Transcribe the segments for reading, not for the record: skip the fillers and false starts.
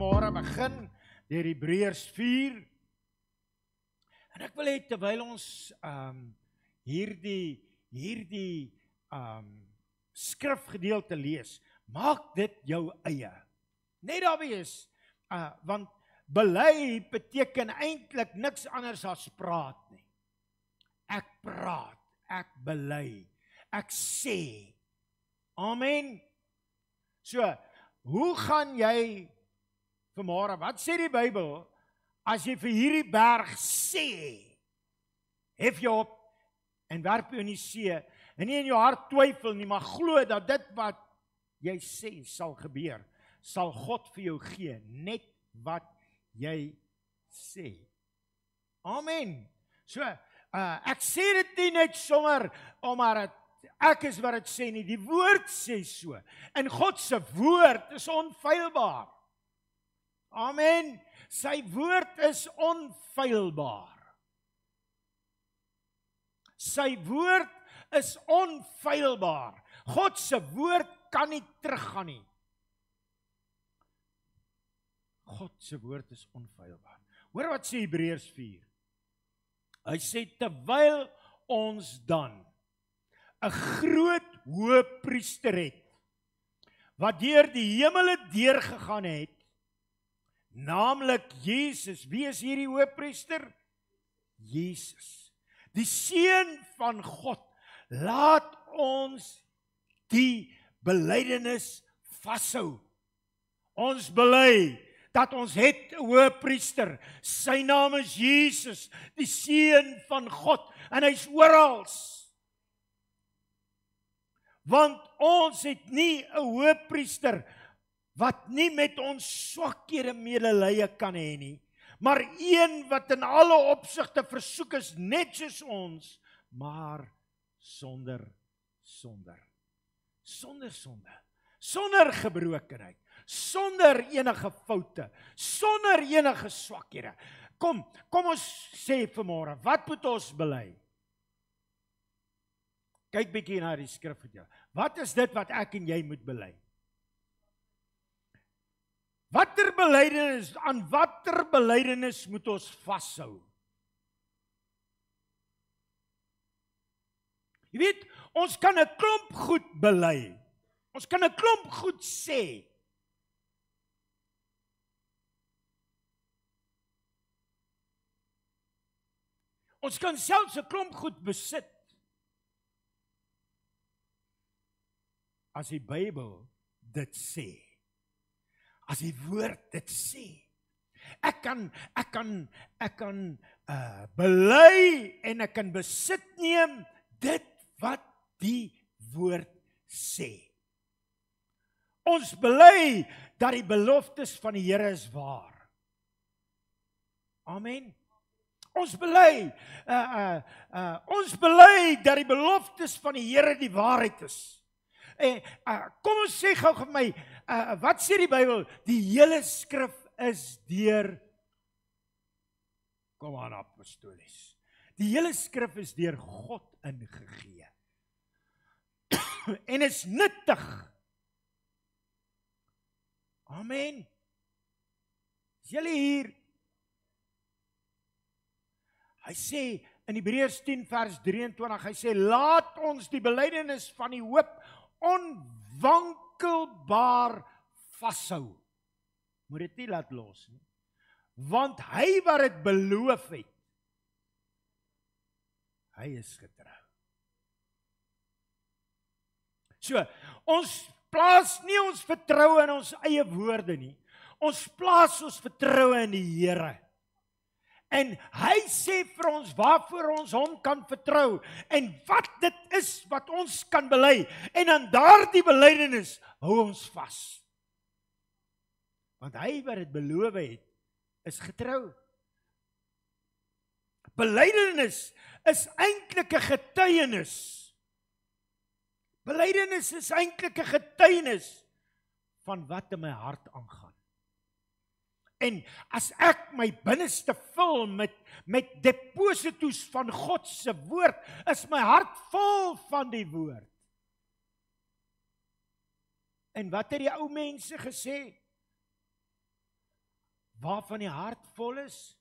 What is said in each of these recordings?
vanmôre begin deur Hebreërs 4. En ek wil hê terwyl ons hierdie skrifgedeelte lees, maak dit jou eie. Net daar wees, want bely beteken eintlik niks anders as praat nie. Ek praat, ek bely, ek sê. Amen. So, hoe gaan jy vanmôre, wat sê die Bybel, as jy vir hierdie berg sê, hef jou op en werp jou in die see, en nie in jou hart twyfel nie, maar glo dat dit wat jy sê sal gebeur, sal God vir jou gee, net wat jy sê. Amen. So, ek sê dit nie net sommer, omdat ek is wat dit sê nie, die woord sê so, en God se woord is onfeilbaar. Amen. Sy woord is onfeilbaar. Sy woord is onfeilbaar. God se woord kan nie teruggaan nie. God se woord is onfeilbaar. Hoor wat sê Hebreërs 4. Hy sê, terwyl ons dan 'n groot hoëpriester het, wat deur die hemele deurgegaan het, naamlik Jesus. Wie is hierdie hoëpriester? Jesus, die Seun van God. Laat ons die belydenis vashou. Ons bely dat ons het 'n hoëpriester. Sy naam is Jesus, die Seun van God, en hy's oral. Want ons het nie 'n hoëpriester wat nie met ons swakhede medelee kan hê nie, maar een wat in alle opsigte versoek is, net soos ons, maar sonder sonde, sonder gebrokenheid, sonder enige foute, sonder enige swakhede. Kom ons sê vanmôre, wat moet ons bely? Kyk bietjie na die skrif vir jou. Wat is dit wat ek en jy moet bely? Aan watter belydenis moet ons vashou? Jy weet, ons kan 'n klomp goed bely. Ons kan 'n klomp goed sê. Ons kan selfs 'n klomp goed besit. As die Bybel dit sê. As die woord dit sê. Ek kan bely en ek kan besit neem dit wat die woord sê. Ons bely dat die beloftes van die Here is waar. Amen. Ons bely dat die beloftes van die Here die waarheid is. Kom ons sê gou vir my, wat sê die Bybel? Die hele skrif is deur, kom aan apostolies, die hele skrif is deur God ingegee. En is nuttig. Amen. Is julle hier? Hy sê in Hebreërs 10 vers 23, hy sê, laat ons die belydenis van die hoop onwankelbaar vashou. Moet dit nie laat los nie. Want hy wat dit beloof het, hy is getrou. So, ons plaas nie ons vertroue in ons eie woorde nie. Ons plaas ons vertroue in die Here. En hy sê vir ons waarvoor ons hom kan vertrou en wat dit is wat ons kan bely. En aan daardie belydenis hou ons vas. Want hy wat dit beloof het, is getrou. Belydenis is eintlik 'n getuienis. Belydenis is eintlik 'n getuienis van wat in my hart aangaan. En as ek my binneste vul met depositos van God se woord, is my hart vol van die woord. En wat het die ou mense gesê? waarvan die hart vol is.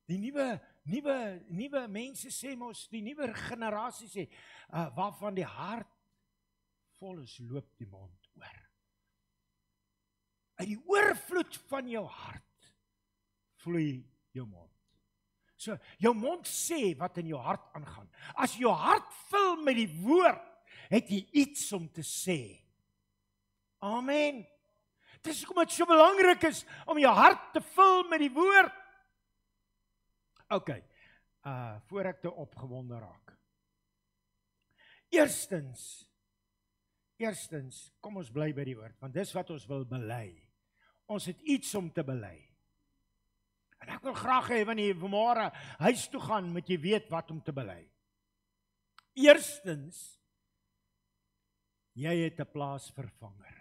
Die nuwe mense sê mos, die nuwe generasie sê, waarvan die hart vol is, loop die mond oor. Uit die oorvloed van jou hart vloei jou mond. So, jou mond sê wat in jou hart aangaan. As jou hart vul met die woord, het jy iets om te sê. Amen. Dis hoekom dit so belangrik is om jou hart te vul met die woord. OK, voor ek te opgewonde raak. Eerstens, kom ons bly by die woord, want dis wat ons wil bely. Ons het iets om te bely. En ek wil graag hê, wanneer jy vanmôre huis toe gaan, moet jy weet wat om te bely. Eerstens, jy het 'n plaasvervanger.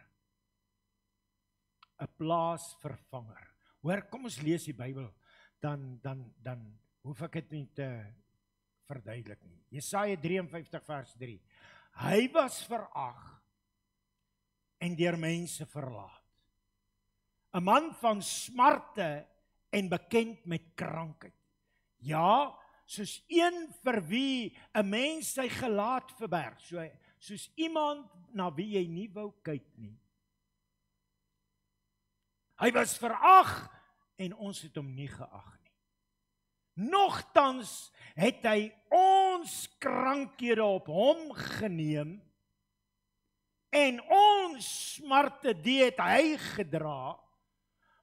'n Plaasvervanger. Hoor, kom ons lees die Bybel, dan hoef ek dit nie te verduidelik nie. Jesaja 53 vers 3. Hy was verag en deur mense verlaat. 'n Man van smarte en bekend met krankheid. Ja, soos een vir wie 'n mens sy gelaat verberg, soos iemand na wie jy nie wou kyk nie. Hy was verag en ons het hom nie geag nie. Nogtans het hy ons krankhede op hom geneem en ons smarte die het hy gedra,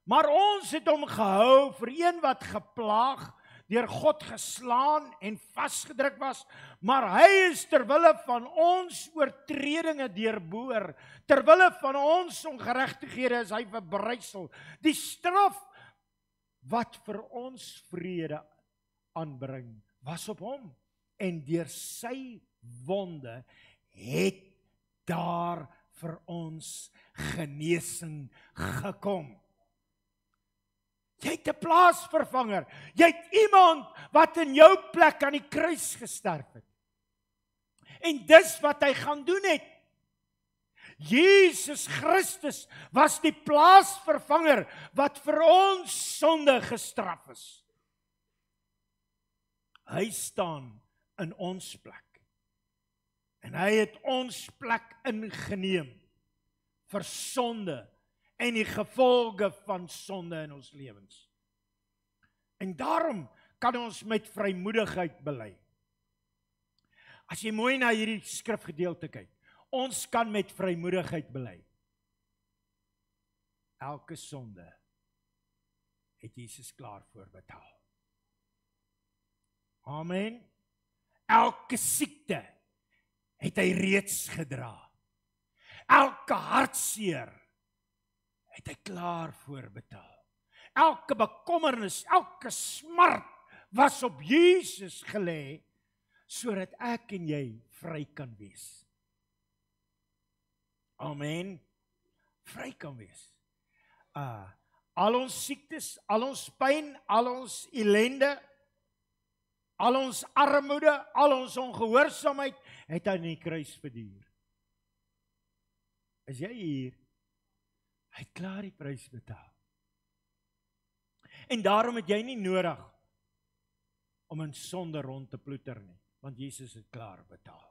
maar ons het hom gehou vir een wat geplaag, deur God geslaan en vasgedruk was, maar hy is terwille van ons oortredinge deurboor, terwille van ons ongeregtighede is hy verbrysel. Die straf wat vir ons vrede aanbring, was op hom, en deur sy wonde het daar vir ons genesing gekom. Jy het 'n plaasvervanger. Jy het iemand wat in jou plek aan die kruis gesterf het. En dis wat hy gaan doen het. Jesus Christus was die plaasvervanger wat vir ons sonde gestraf is. Hy staan in ons plek. En hy het ons plek ingeneem vir sonde en die gevolge van sonde in ons lewens. En daarom kan ons met vrymoedigheid bely. As jy mooi na hierdie skrifgedeelte kyk, ons kan met vrymoedigheid bely. Elke sonde het Jesus klaar voorbetaal. Amen. Elke siekte het hy reeds gedra. Elke hartseer het hy klaar voorbetaal. Elke bekommernis, elke smart was op Jesus gelê, sodat ek en jy vry kan wees. Amen. Vry kan wees. Al ons siektes, al ons pyn, al ons ellende, al ons armoede, al ons ongehoorsaamheid, het hy in die kruis verduur. Is jy hier? Hy het klaar die prys betaal. En daarom het jy nie nodig om in sonde rond te ploeter nie, want Jesus het klaar betaal.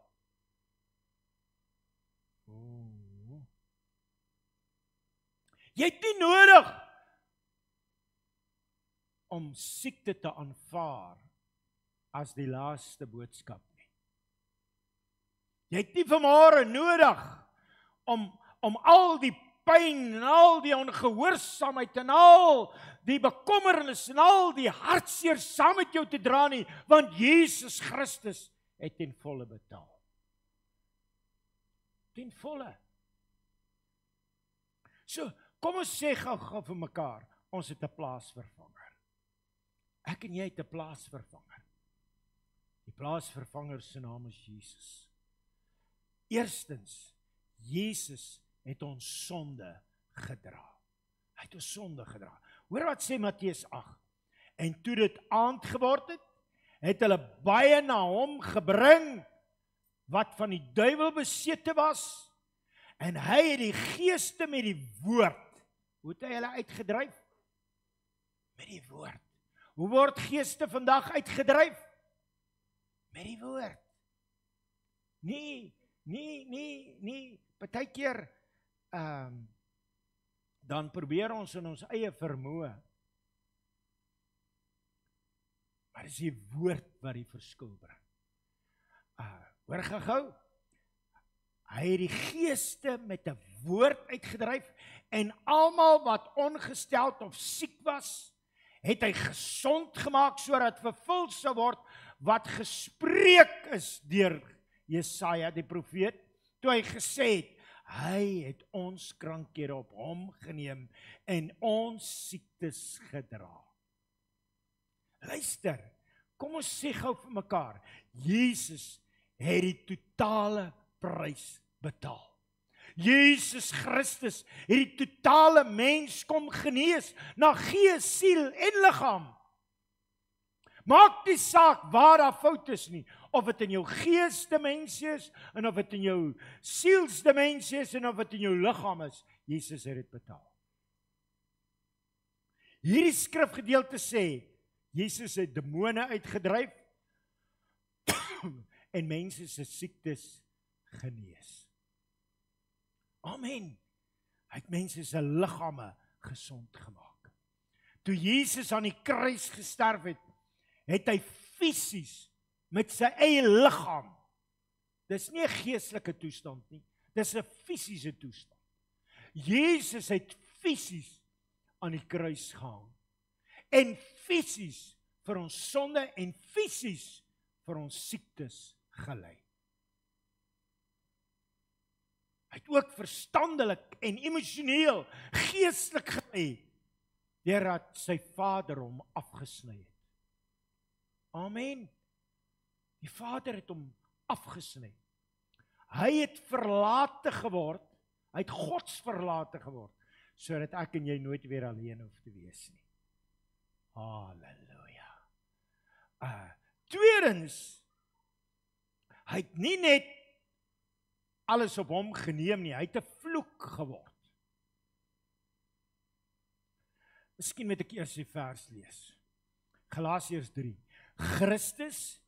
Jy het nie nodig om siekte te aanvaar as die laaste boodskap nie. Jy het nie vanmôre nodig om al die pyn en al die ongehoorsaamheid en al die bekommernis en al die hartseer saam met jou te dra nie, want Jesus Christus het ten volle betaal. Ten volle. So, kom ons sê gou vir mekaar, ons het 'n plaasvervanger. Ek en jy het 'n plaasvervanger. Die plaasvervanger se naam is Jesus. Eerstens, Jesus het ons sonde gedra. Hy het ons sonde gedra. Hoor wat sê Matteus 8. En toe dit aand geword het, het hulle baie na hom gebring wat van die duiwel besete was, En hy het die geeste met die woord. Hoe het hy hulle uitgedryf? Met die woord. Hoe word geeste vandag uitgedryf? Met die woord. Nee. Partykeer dan probeer ons in ons eie vermoë. Maar dis die woord wat die verskil bring. Hoor gou. Hy het die geeste met 'n woord uitgedryf en almal wat ongesteld of siek was, het hy gesond gemaak sodat vervul sou word wat gespreek is deur Jesaja die profeet, toe hy gesê het, hy het ons krankhede op hom geneem en ons siektes gedra. Luister, kom ons sê gou vir mekaar, Jesus het die totale prys betaal. Jesus Christus het die totale mens kom genees, na gees, siel en liggaam. Maak nie saak waar daar fout is nie, of dit in jou geesdimensie is, en of dit in jou sielsdimensie is, en of dit in jou liggaam is, Jesus het dit betaal. Hierdie skrifgedeelte sê, Jesus het demone uitgedryf, en mense se siektes genees. Amen. Hy het mense se liggame gesond gemaak. Toe Jesus aan die kruis gesterf het, het hy fisies met sy eie liggaam, dis nie 'n geestelike toestand nie, dis 'n fisiese toestand. Jesus het fisies aan die kruis gehang, en fisies vir ons sonde en fisies vir ons siektes gelei. Hy het ook verstandelik en emosioneel, geestelik gelei, deurdat sy Vader hom afgesny het. Amen. Die Vader het hom afgesny. Hy het verlate geword, hy het Gods verlate geword, sodat ek en jy nooit weer alleen hoef te wees nie. Halleluja. Tweedens, hy het nie net alles op hom geneem nie, hy het 'n vloek geword. Miskien moet ek eers die vers lees. Galasiërs 3. Christus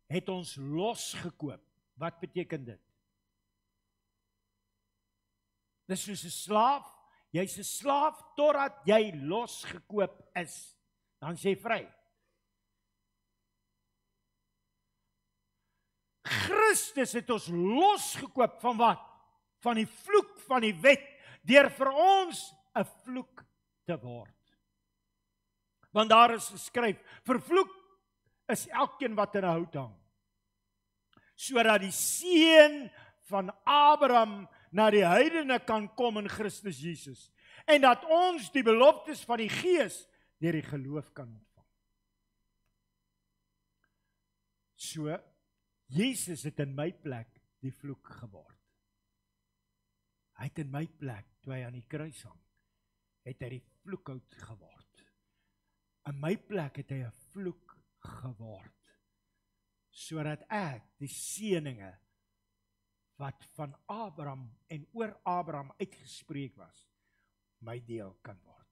het ons losgekoop. Wat beteken dit? Dis soos 'n slaaf, jy's 'n slaaf totdat jy losgekoop is. Dan sê jy vry. Christus het ons losgekoop van wat? Van die vloek van die wet, deur vir ons 'n vloek te word. Want daar is geskryf, vervloek is elkeen wat in 'n hout hang, sodat die seun van Abraham na die heidene kan kom in Christus Jesus, en dat ons die beloftes van die Gees deur die geloof kan ontvang. So, Jesus het in my plek die vloek geword. Hy het in my plek, toe hy aan die kruis hang, het hy die vloekhout geword. In my plek het hy 'n vloek geword, sodat ek die seëninge wat van Abraham en oor Abraham uitgespreek was, my deel kan word.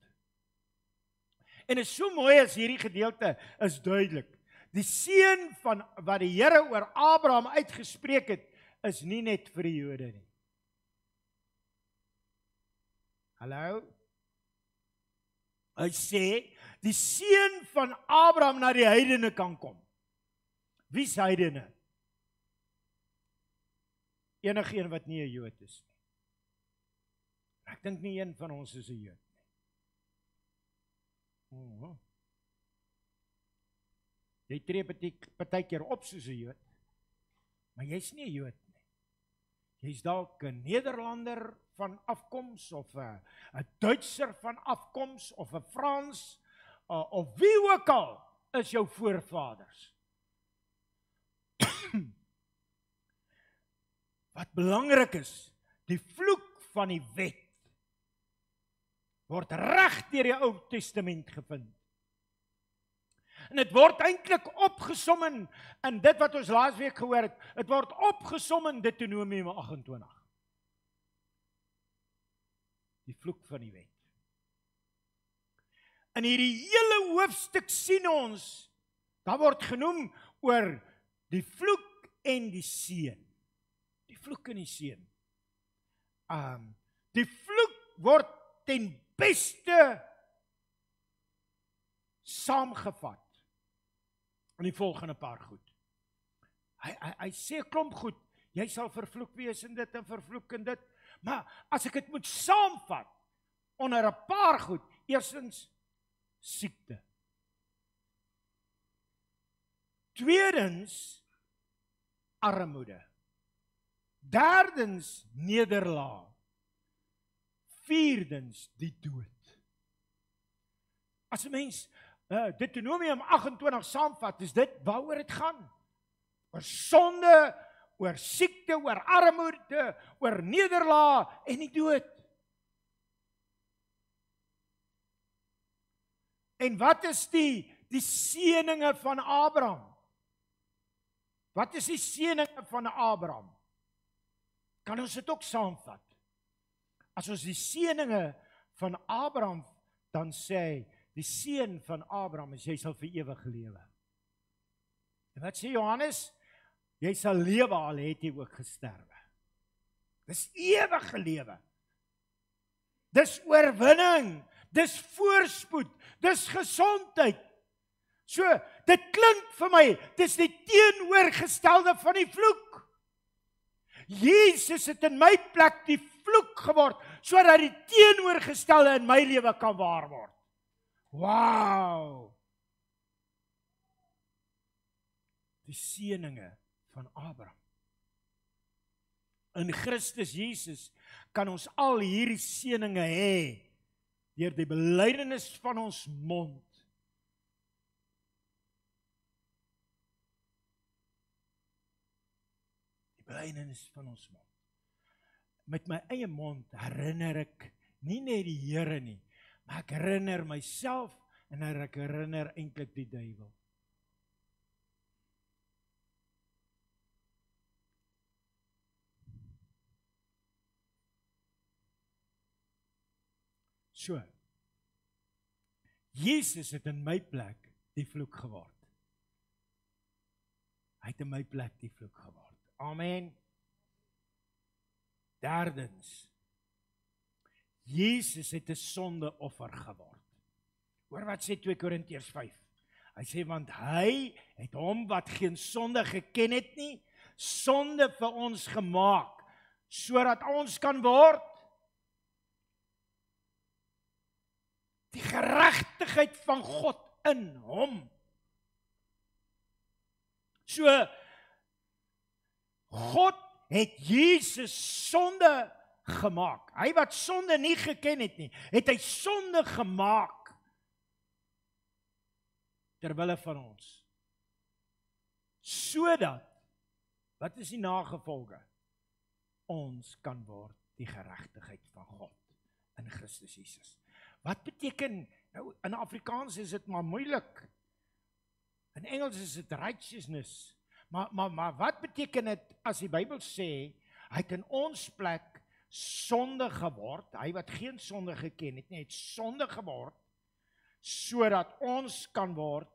En is so mooi as hierdie gedeelte is duidelik. Die seën van wat die Here oor Abraham uitgespreek het, is nie net vir die Jode nie. Hallo? Hy sê, die seun van Abraham na die heidene kan kom. Wie is heidene? Enige een wat nie 'n Jood is nie. Ek dink nie een van ons is 'n Jood nie. Jy tree partykeer op soos 'n Jood, maar jy's nie 'n Jood nie. Jy's dalk 'n Nederlander van afkoms, of 'n Duitser van afkoms, of 'n Frans, of wie ook al is jou voorvaders. Wat belangrik is, die vloek van die wet word reg deur die Ou Testament gevind. En dit word eintlik opgesom in dit wat ons laasweek gehoor het, dit word opgesom in Deuteronomium 28. die vloek van die wet. In hierdie hele hoofstuk sien ons, daar word genoem oor die vloek en die seën. Die vloek en die seën. Die vloek word ten beste saamgevat in die volgende paar goed. Hy sê 'n klomp goed, jy sal vervloek wees in dit en vervloek in dit, maar as ek dit moet saamvat onder 'n paar goed, eerstens siekte. Tweedens armoede. Derdens nederlaag. Vierdens die dood. As 'n mens Deuteronomium 28 saamvat, is dit waaroor dit gaan. Oor sonde, oor siekte, oor armoede, oor nederlaag en die dood. En wat is die seëninge van Abraham? Wat is die seëninge van Abraham? Kan ons dit ook saamvat? As ons die seëninge van Abraham dan sê hy, die seën van Abraham is jy sal vir ewig lewe. En wat sê Johannes? Jy sal lewe al het jy ook gesterwe. Dis ewige lewe. Dis oorwinning, dis voorspoed, dis gesondheid. So, dit klink vir my, dis die teenoorgestelde van die vloek. Jesus het in my plek die vloek geword, sodat die teenoorgestelde in my lewe kan waar word. Wow! Die seëninge van Abraham. In Christus Jesus kan ons al hierdie seëninge hê deur die belydenis van ons mond. Die belydenis van ons mond. Met my eie mond herinner ek nie net die Here nie, maar ek herinner myself en ek herinner eintlik die duiwel. So, Jesus het in my plek die vloek geword. Hy het in my plek die vloek geword. Amen. Derdens, Jesus het 'n sondeoffer geword. Hoor wat sê 2 Korintiërs 5. Hy sê, want hy het hom wat geen sonde geken het nie, sonde vir ons gemaak, sodat ons kan word die geregtigheid van God in hom. So, God het Jesus sonde gemaak. Hy wat sonde nie geken het nie, het hy sonde gemaak terwille van ons. Sodat, wat is die nagevolge? Ons kan word die geregtigheid van God in Christus Jesus. Wat beteken, nou in Afrikaans is dit maar moeilik. In Engels is dit righteousness. Maar wat beteken dit as die Bybel sê, hy het in ons plek sonde geword, hy wat geen sonde geken het nie, het sonde geword, sodat ons kan word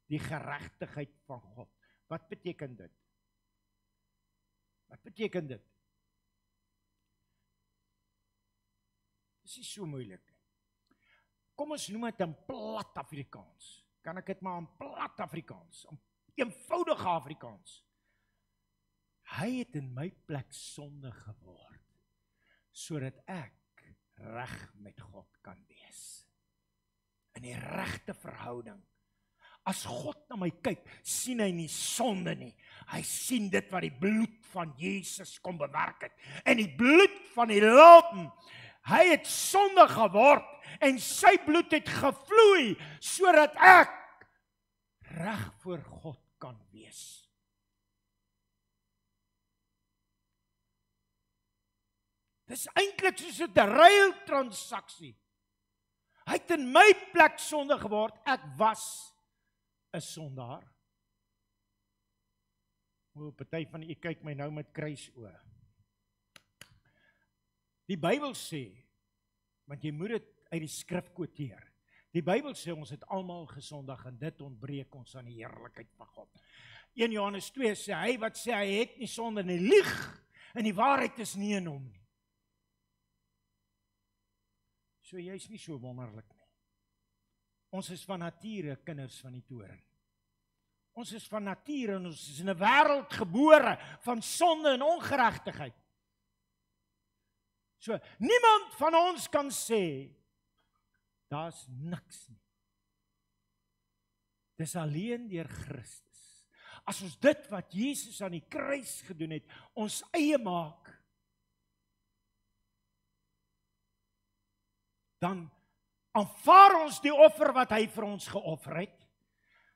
die geregtigheid van God. Wat beteken dit? Wat beteken dit? Dit is so moeilik. Kom ons noem dit in plat Afrikaans. Kan ek dit maar in plat Afrikaans, in eenvoudige Afrikaans. Hy het in my plek sonde geword, sodat ek reg met God kan wees. In die regte verhouding. As God na my kyk, sien hy nie sonde nie. Hy sien dit wat die bloed van Jesus kom bewerk het. En die bloed van die Lam, hy het sonde geword en sy bloed het gevloei, sodat ek reg voor God kan wees. Dis eintlik soos 'n ruiltransaksie. Hy het in my plek sonde geword, ek was 'n sondaar. O, party van u kyk my nou met kruisoë. Die Bybel sê, Want jy moet dit uit die skrif quoteer. Die Bybel sê ons het almal gesondig en dit ontbreek ons aan die heerlikheid van God. 1 Johannes 2 sê hy wat sê hy het nie sonde nie, lieg en die waarheid is nie in hom nie. So jy is nie so wonderlik nie. Ons is van nature kinders van die toren. Ons is van nature en ons is in 'n wêreld gebore van sonde en ongeregtigheid. So niemand van ons kan sê daar's niks nie. Dis alleen deur Christus. As ons dit wat Jesus aan die kruis gedoen het, ons eie maak, dan aanvaar ons die offer wat hy vir ons geoffer het,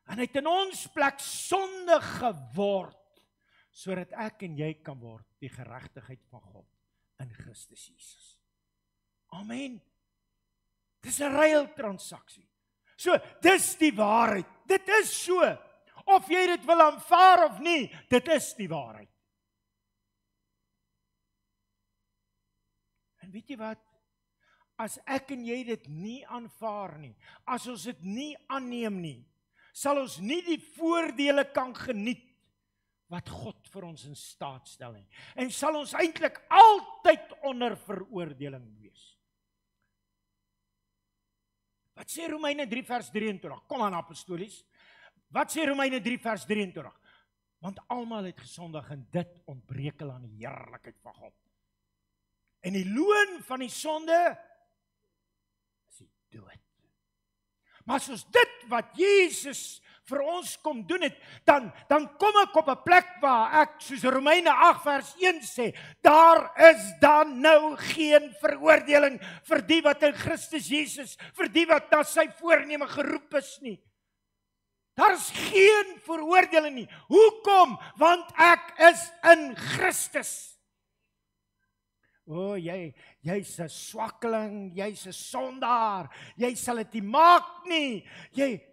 en hy het in ons plek sonde geword, sodat ek en jy kan word die geregtigheid van God in Christus Jesus. Amen. Dis 'n ruiltransaksie. So, dis die waarheid. Dit is so. Of jy dit wil aanvaar of nie, dit is die waarheid. En weet jy wat? As ek en jy dit nie aanvaar nie, as ons dit nie aanneem nie, sal ons nie die voordele kan geniet wat God vir ons in staat stel nie. En sal ons eintlik altyd onder veroordeling wees. Wat sê Romeine 3 vers 23? Kom aan apostolies. Wat sê Romeine 3 vers 23? Want almal het gesondig en dit ontbreek hulle aan die heerlikheid van God. En die loon van die sonde is die dood. Maar as ons dit wat Jesus vir ons kom doen het, dan kom ek op 'n plek waar ek, soos Romeine 8 vers 1 sê, daar is dan nou geen veroordeling vir die wat in Christus Jesus, vir die wat na sy voorneme geroep is nie. Daar is geen veroordeling nie. Hoekom? Want ek is in Christus. O, jy's 'n swakkeling, jy's 'n sondaar, jy sal dit nie maak nie.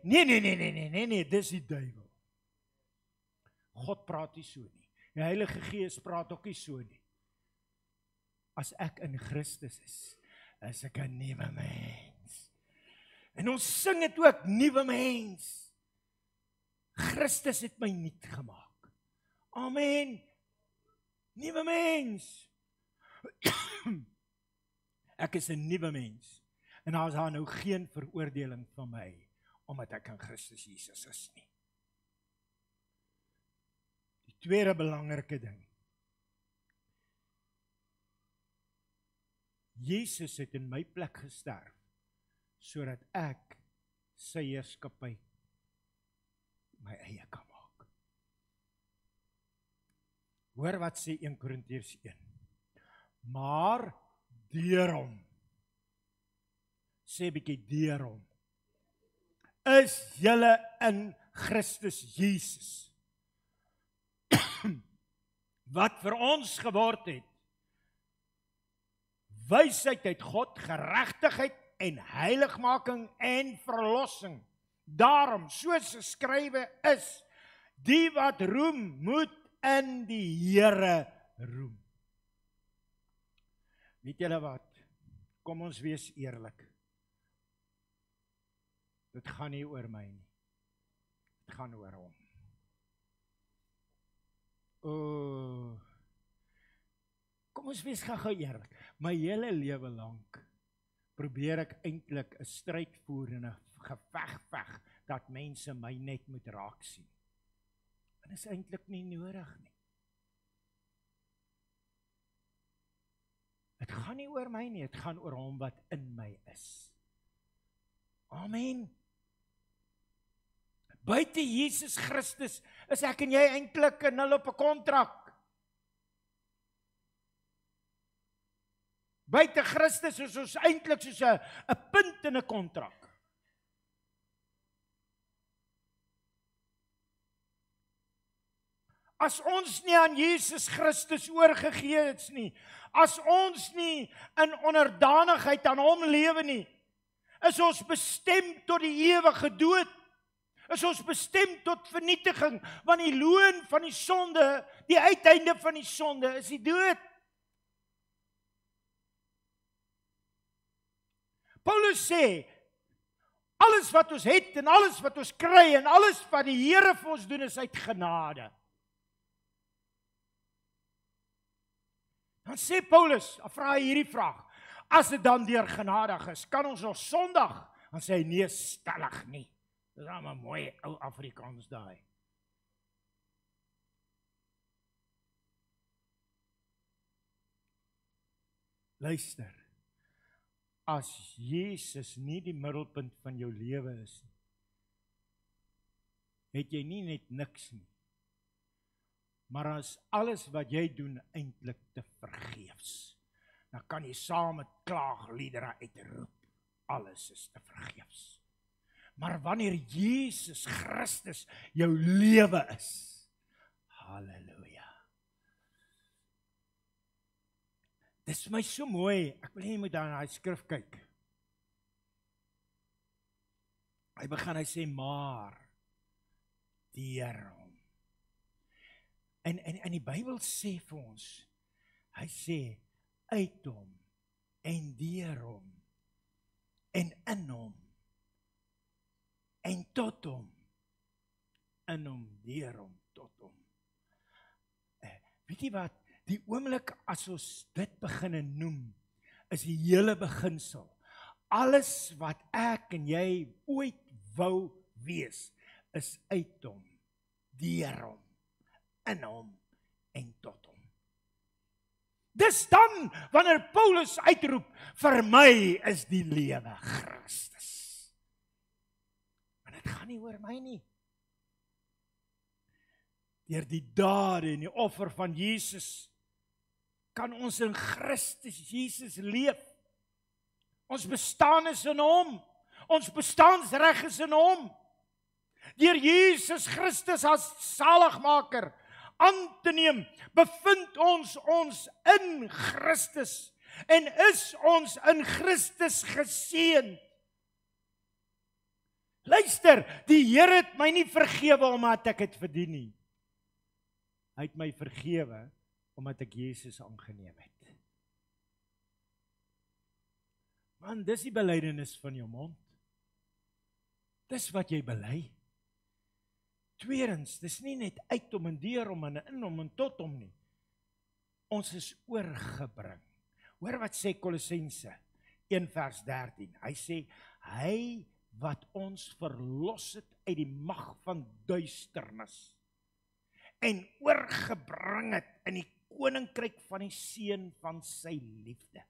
Nee, dis die duiwel. God praat nie so nie. Die Heilige Gees praat ook nie so nie. As ek in Christus is ek 'n nuwe mens. En ons sing dit ook, nuwe mens. Christus het my nuut gemaak. Amen. Nuwe mens. Ek is 'n nuwe mens. En daar is daar nou geen veroordeling van my, omdat ek in Christus Jesus is nie. Die tweede belangrike ding. Jesus het in my plek gesterf, sodat ek sy heerskappy my eie kan maak. Hoor wat sê 1 Korintiërs 1. Maar deur hom, sê bietjie deur hom, is julle in Christus Jesus, wat vir ons geword het, wysheid uit God, geregtigheid en heiligmaking en verlossing. Daarom, soos geskrywe is, die wat roem, moet in die Here roem. Weet julle wat? Kom ons wees eerlik. Dit gaan nie oor my nie. Dit gaan oor hom. Kom ons wees gou eerlik. My hele lewe lank probeer ek eintlik 'n stryd voer en 'n geveg dat mense my net moet raak sien. En dit is eintlik nie nodig nie. Het gaan nie oor my nie, het gaan oor hom wat in my is. Amen. Buite Jesus Christus is ek en jy eintlik 'n nul op 'n kontrak. Buite Christus is ons eintlik soos 'n punt in 'n kontrak. As ons nie aan Jesus Christus oorgegee het nie, as ons nie in onderdanigheid aan hom lewe nie, is ons bestem tot die ewige dood. Is ons bestem tot vernietiging, want die loon van die sonde, die uiteinde van die sonde is die dood. Paulus sê, alles wat ons het en alles wat ons kry en alles wat die Here vir ons doen is uit genade. Dan sê Paulus, vra hy hierdie vraag, as dit dan deur genadig is, kan ons nog sondig? Dan sê hy, nee, stellig nie. Dis nou maar mooi ou Afrikaans daai. Luister, as Jesus nie die middelpunt van jou lewe is nie, het jy nie net niks nie, maar as alles wat jy doen eintlik te vergeefs, dan kan jy saam met klaagliedere uitroep, alles is te vergeefs. Maar wanneer Jesus Christus jou lewe is, halleluja. Dit is vir my so mooi, ek wil nie moet daar na die skrif kyk. Hy begin, hy sê, maar deur hom. En die Bybel sê vir ons, hy sê, uit hom, en deur hom, en in hom, en tot hom, in hom, deur hom, tot hom. Weet jy wat, die oomblik as ons dit begin noem, is die hele beginsel. Alles wat ek en jy ooit wou wees, is uit hom, deur hom, in hom en tot hom. Dis dan wanneer Paulus uitroep, vir my is die lewe Christus. Maar dit gaan nie oor my nie. Deur die dade en die offer van Jesus, kan ons in Christus Jesus leef. Ons bestaan is in hom. Ons bestaansreg is in hom. Deur Jesus Christus as saligmaker aan te neem, bevind ons in Christus en is ons in Christus geseën. Luister, die Here het my nie vergewe omdat ek het verdien nie. Hy het my vergewe omdat ek Jesus aangeneem het. Man, dis die belydenis van jou mond. Dis wat jy bely. Tweedens, dis nie net uit hom en deur hom en in hom en tot hom nie. Ons is oorgebring. Hoor wat sê Kolossense 1 vers 13. Hy sê, hy wat ons verlos het uit die mag van duisternis en oorgebring het in die koninkryk van die seun van sy liefde.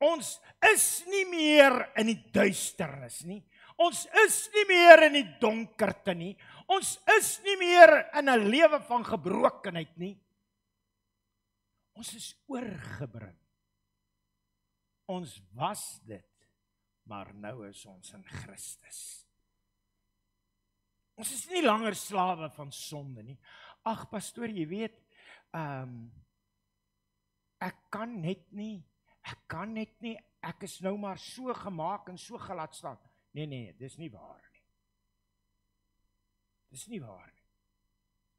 Ons is nie meer in die duisternis nie. Ons is nie meer in die donkerte nie. Ons is nie meer in 'n lewe van gebrokenheid nie. Ons is oorgebring. Ons was dit, maar nou is ons in Christus. Ons is nie langer slawe van sonde nie. Ag pastoor, jy weet, ek kan net nie, ek is nou maar so gemaak en so gelaat staan. Nee, dis nie waar nie. Dis nie waar nie.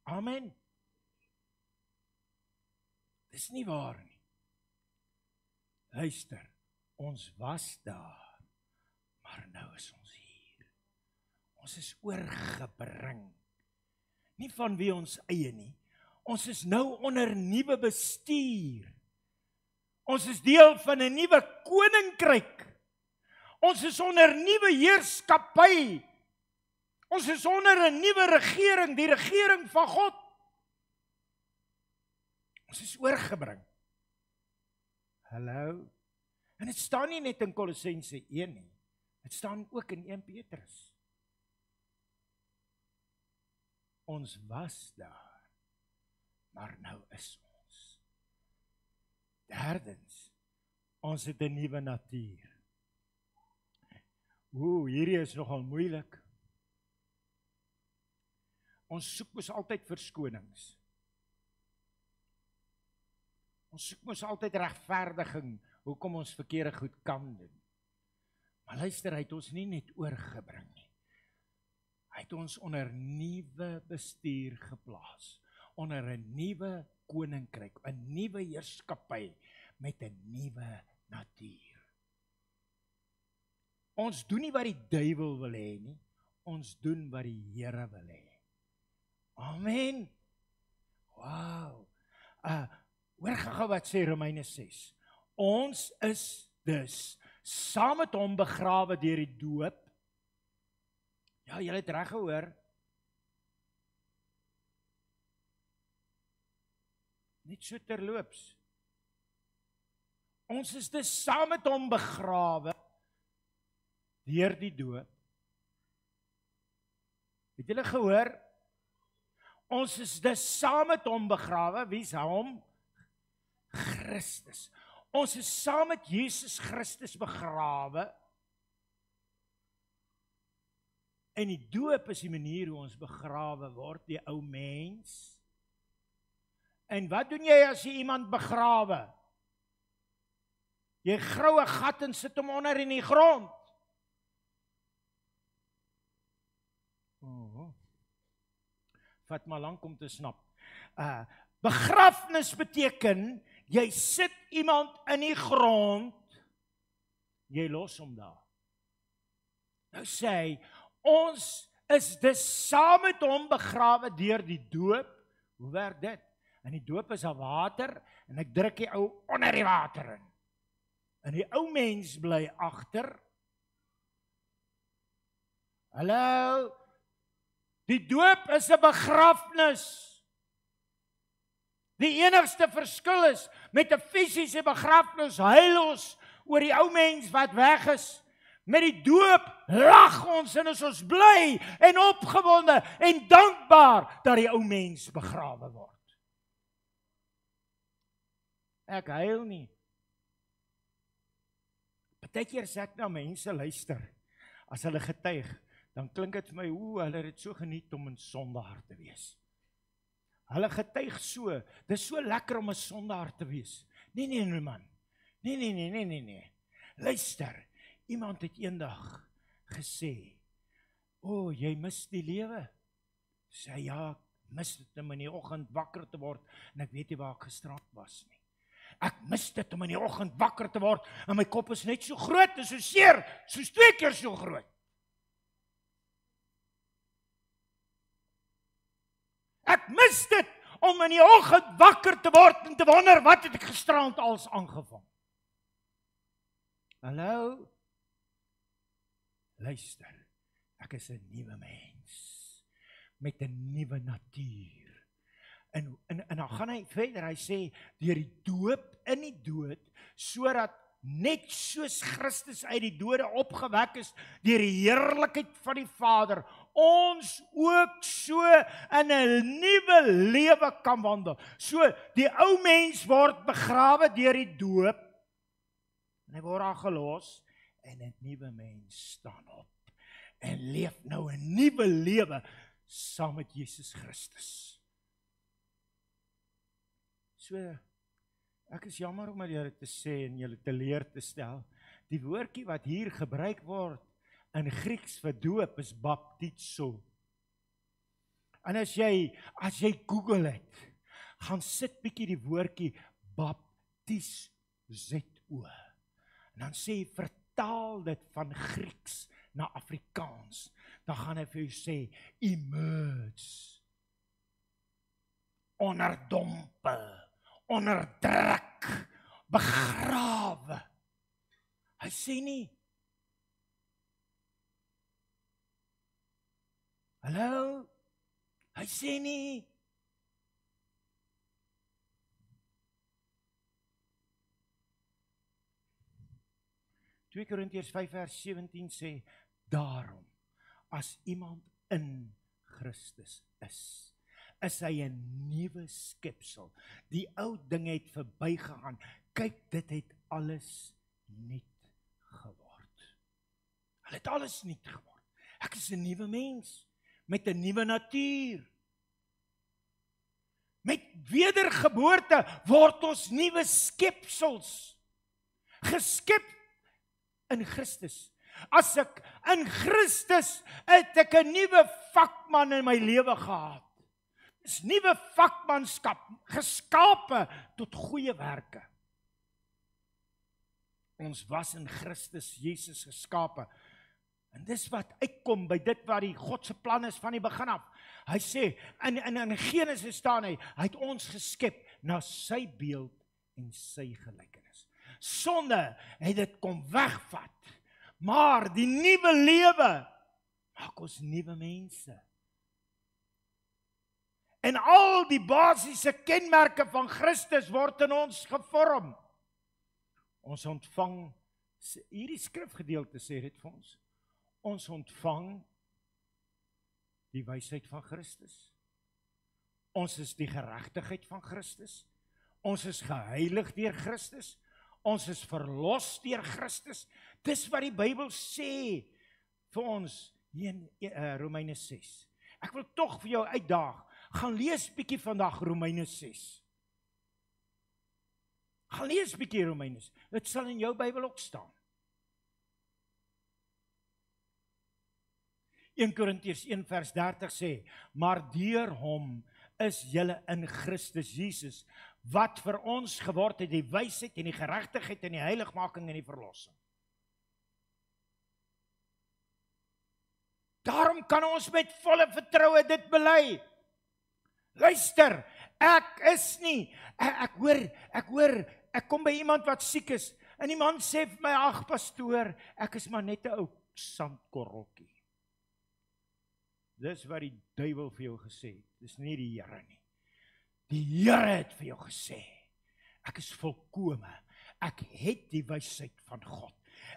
Amen. Dis nie waar nie. Luister, ons was daar, maar nou is ons hier. Ons is oorgebring. Nie van wie ons eie nie. Ons is nou onder nuwe bestuur. Ons is deel van 'n nuwe koninkryk. Ons is onder nuwe heerskappy. Ons is onder 'n nuwe regering, die regering van God. Ons is oorgebring. Hallo. En dit staan nie net in Kolossense 1 nie. Dit staan ook in 1 Petrus. Ons was daar, maar nou is ons. Derdens, ons het 'n nuwe natuur. Hierdie is nogal moeilik. Ons soek mos altyd verskonings. Ons soek mos altyd regverdiging, hoekom ons verkeerde goed kan doen. Maar luister, hy het ons nie net oorgebring nie. Hy het ons onder nuwe bestuur geplaas, onder 'n nuwe koninkryk, 'n nuwe heerskappy met 'n nuwe natuur. Ons doen nie wat die duiwel wil hê nie. Ons doen wat die Here wil hê. Amen. Wow. Hoor gou wat sê Romeine 6. Ons is dus saam met hom begrawe deur die doop. Ja, julle het reg gehoor. Net so terloops. Ons is dus saam met hom begrawe deur die doop. Het julle gehoor? Ons is dus saam met hom begrawe. Wie is hom? Christus. Ons is saam met Jesus Christus begrawe. En die doop is die manier hoe ons begrawe word, die ou mens. En wat doen jy as jy iemand begrawe? Jy grou 'n gat en sit hom onder in die grond. Vat maar lank om te snap. Begrafnis beteken, jy sit iemand in die grond, jy los hom daar. Nou sê hy, ons is dus saam met hom begrawe deur die doop. Hoe werk dit? En die doop is 'n water, en ek druk die ou onder die water in. En die ou mens bly agter. Hallo? Die doop is 'n begrafnis. Die enigste verskil is, met 'n fisiese begrafnis huil ons oor die ou mens wat weg is. Met die doop lag ons en is ons bly en opgewonde en dankbaar dat die ou mens begrawe word. Ek huil nie. Partykeer sê ek na mense luister, as hulle getuig, dan klink dit vir my, hulle het dit so geniet om 'n sondaar te wees. Hulle getuig so, dis so lekker om 'n sondaar te wees. Nee man, nee. Luister, iemand het eendag gesê, jy mis die lewe. Sê ja, ek mis dit om in die oggend wakker te word, en ek weet nie waar ek gisterand was nie. Ek mis dit om in die oggend wakker te word, en my kop is net so groot en so seer, soos 2 keer so groot. Ek mis dit om in die oggend wakker te word en te wonder, wat het ek gisterand als aangevang? Hallo? Luister, ek is 'n nuwe mens, met 'n nuwe natuur. En dan gaan hy verder, hy sê, deur die doop in die dood, sodat net soos Christus uit die dode opgewek is, deur die heerlikheid van die Vader, ons ook so in 'n nuwe lewe kan wandel. So, die ou mens word begrawe deur die doop, en hy word aangelos, en 'n nuwe mens staan op, en leef nou 'n nuwe lewe, saam met Jesus Christus. So, ek is jammer om julle te sê en julle te leer te stel, die woordjie wat hier gebruik word in Grieks vir doop is baptizo. En as jy Google het, gaan sit bietjie die woordjie baptizo. En dan sê, vertaal dit van Grieks na Afrikaans. Dan gaan hy vir jou sê, immerse, onderdompel, onderdruk, begrawe. Hy sê nie, hallo, hy sê nie, 2 Korintiërs 5 vers 17 sê, daarom, as iemand in Christus is hy 'n nuwe skepsel. Die ou ding het verbygegaan. Kyk, dit het alles nuut geword. Hulle het alles nuut geword. Ek is 'n nuwe mens, met 'n nuwe natuur. Met wedergeboorte word ons nuwe skepsels. Geskep in Christus. As ek in Christus het ek 'n nuwe vakman in my lewe gehad. Dis nuwe vakmanskap, geskape tot goeie werke. Ons was in Christus Jesus geskape. En dis wat uitkom by dit wat die God se plan is van die begin af. Hy sê, in Genesis staan hy het ons geskep na sy beeld en sy gelykenis. Sonde het dit kom wegvat, maar die nuwe lewe maak ons nuwe mense. En al die basiese kenmerke van Christus word in ons gevorm. Ons ontvang, hierdie skrifgedeelte sê dit vir ons, ons ontvang die wysheid van Christus. Ons is die geregtigheid van Christus. Ons is geheilig deur Christus. Ons is verlos deur Christus. Dis wat die Bybel sê vir ons hier in Romeine 6. Ek wil tog vir jou uitdaag, gaan lees bietjie vandag Romeine 6. Gaan lees bietjie Romeine 6. Dit sal in jou Bybel ook staan. 1 Korintiërs 1 vers 30 sê, maar deur hom is julle in Christus Jesus, wat vir ons geword het die wysheid en die geregtigheid en die heiligmaking en die verlossing. Daarom kan ons met volle vertroue dit bely. Luister, ek kom by iemand wat siek is, en die man sê vir my, ag pastoor, ek is maar net 'n ou sandkorreltjie. Dis wat die duiwel vir jou gesê het, dis nie die Here nie. Die Here het vir jou gesê, ek is volkome, ek het die wysheid van God.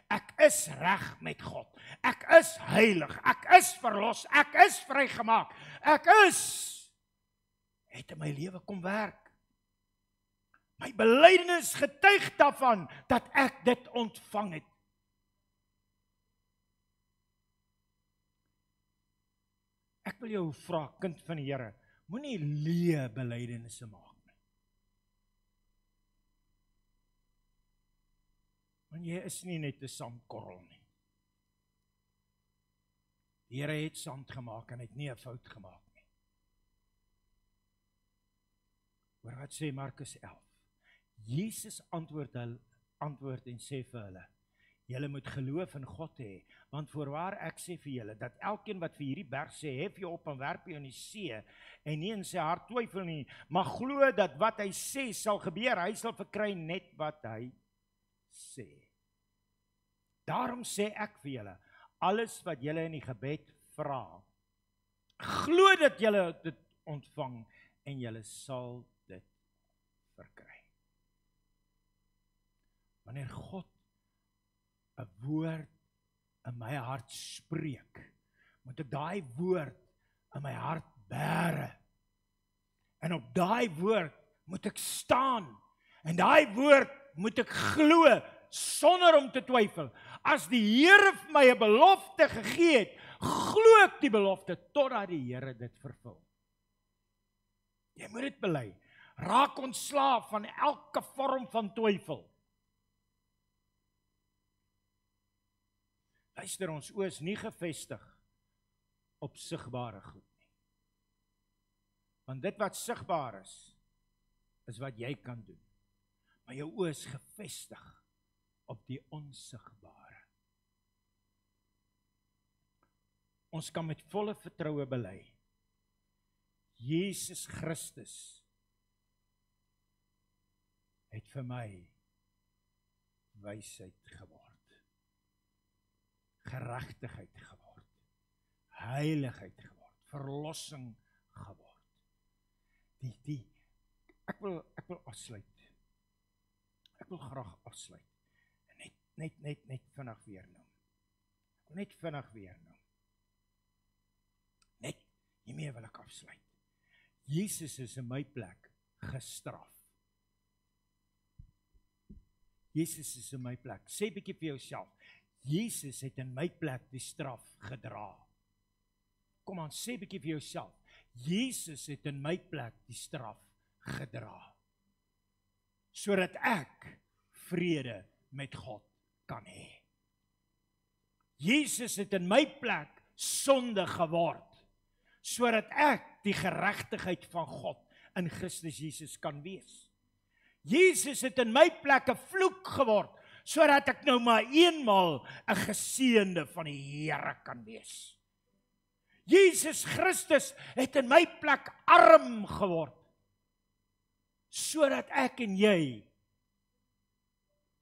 Ek is reg met God. Ek is heilig. Ek is verlos. Ek is vrygemaak. Het in my lewe kom werk. My belydenis getuig daarvan dat ek dit ontvang het. Ek wil jou vra, kind van die Here, moenie leë belydenisse maak. Want jy is nie net 'n sandkorrel nie. Die Here het sand gemaak en hy het nie 'n fout gemaak nie. Hoor wat sê Markus 11. Jesus antwoord en sê vir hulle, julle moet geloof in God hê, want voorwaar ek sê vir julle, dat elkeen wat vir hierdie berg sê, hef jou op en werp jou in die see, en nie in sy hart twyfel nie, maar glo dat wat hy sê sal gebeur, hy sal verkry net wat hy sê. Daarom sê ek vir julle, alles wat julle in die gebed vra, glo dat julle dit ontvang en julle sal dit verkry. Wanneer God 'n woord in my hart spreek, moet ek daai woord in my hart bære. En op daai woord moet ek staan. En daai woord moet ek glo sonder om te twyfel. As die Here vir my 'n belofte gegee het, glo ek die belofte totdat die Here dit vervul. Jy moet dit bely. Raak ontslaaf van elke vorm van twyfel. Luister, ons oë is nie gefestig op sigbare goed nie. Want dit wat sigbaar is wat jy kan doen. Maar jou oë is gefestig op die onsigbare. Ons kan met volle vertroue bely. Jesus Christus het vir my wysheid geword. Geregtigheid geword. Heiligheid geword. Verlossing geword. Ek wil afsluit. Ek wil graag afsluit. Net vinnig weer noem. Net vinnig weer noem. Net hiermee wil ek afsluit. Jesus is in my plek gestraf. Jesus is in my plek. Sê bietjie vir jouself. Jesus het in my plek die straf gedra. Kom aan, sê bietjie vir jouself. Jesus het in my plek die straf gedra. Sodat ek vrede met God kan hê. Jesus het in my plek sonde geword, sodat ek die geregtigheid van God in Christus Jesus kan wees. Jesus het in my plek 'n vloek geword, sodat ek nou maar eenmal 'n geseënde van die Here kan wees. Jesus Christus het in my plek arm geword, sodat ek en jy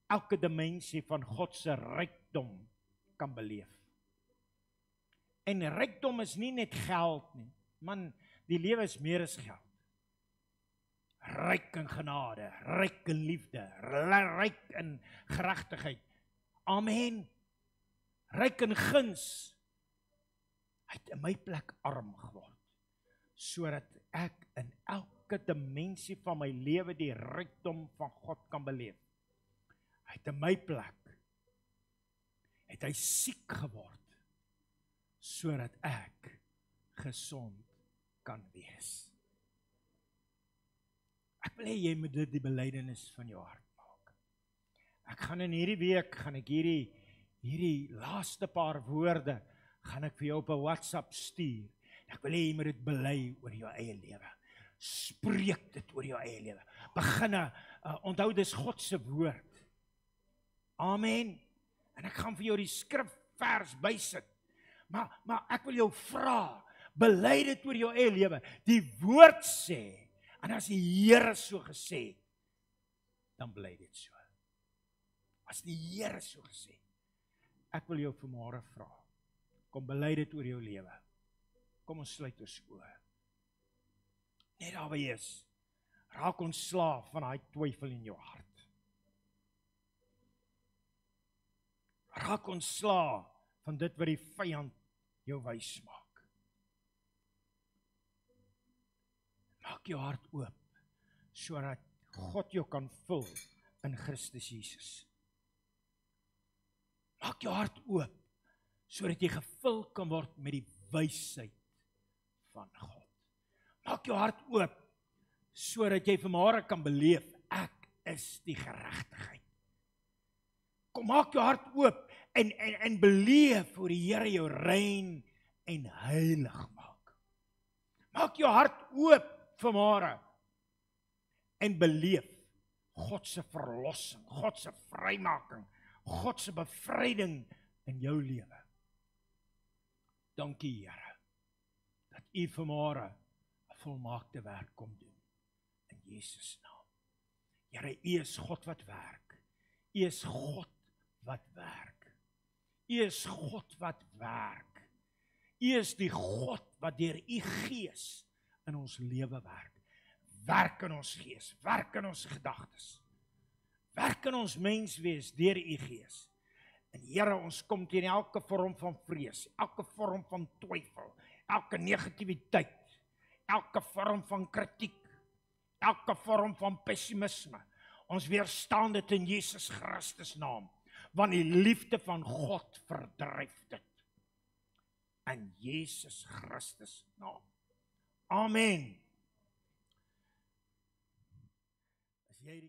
elke dimensie van God se rykdom kan beleef. En rykdom is nie net geld nie. Man, die lewe is meer as geld. Ryk in genade, ryk in liefde, ryk in geregtigheid. Amen. Ryk in guns. Hy het in my plek arm geword, sodat ek in elke dimensie van my lewe die rykdom van God kan beleef. Hy het in my plek, het hy siek geword, sodat ek gesond kan wees. Ek wil hê jy moet dit die belydenis van jou hart maak. Ek gaan in hierdie week, hierdie laaste paar woorde, gaan ek vir jou op 'n WhatsApp stuur. Ek wil hê jy moet dit bely oor jou eie lewe. Spreek dit oor jou eie lewe. Beginne, onthou dis God se woord. Amen. En ek gaan vir jou die skrifvers bysit. Maar ek wil jou vra, bely dit oor jou eie lewe. Die woord sê, en as die Here so gesê, dan bly dit so. As die Here so gesê. Ek wil jou vanmôre vra, kom bely dit oor jou lewe. Kom ons sluit ons oë. Net daar waar jy is, raak ontslaaf van daai twyfel in jou hart. Raak ontslaaf van dit wat die vyand jou wys maak. Maak jou hart oop, sodat God jou kan vul in Christus Jesus. Maak jou hart oop, sodat jy gevul kan word met die wysheid van God. Maak jou hart oop, sodat jy vanmôre kan beleef, ek is die geregtigheid. Kom, maak jou hart oop en beleef hoe die Here jou rein en heilig maak. Maak jou hart oop vanmôre en beleef God se verlossing, God se vrymaking, God se bevryding in jou lewe. Dankie Here, dat U vanmôre 'n volmaakte werk kom doen, in Jesus naam. Here, U is God wat werk. U is God wat werk. U is God wat werk. U is die God wat deur U Gees in ons lewe werk. Werk in ons gees, werk in ons gedagtes. Werk in ons menswees deur U Gees. En Here, ons kom teen elke vorm van vrees, elke vorm van twyfel, elke negativiteit, elke vorm van kritiek, elke vorm van pessimisme. Ons weerstaan dit in Jesus Christus naam, want die liefde van God verdryf dit. In Jesus Christus naam. Amen. As jy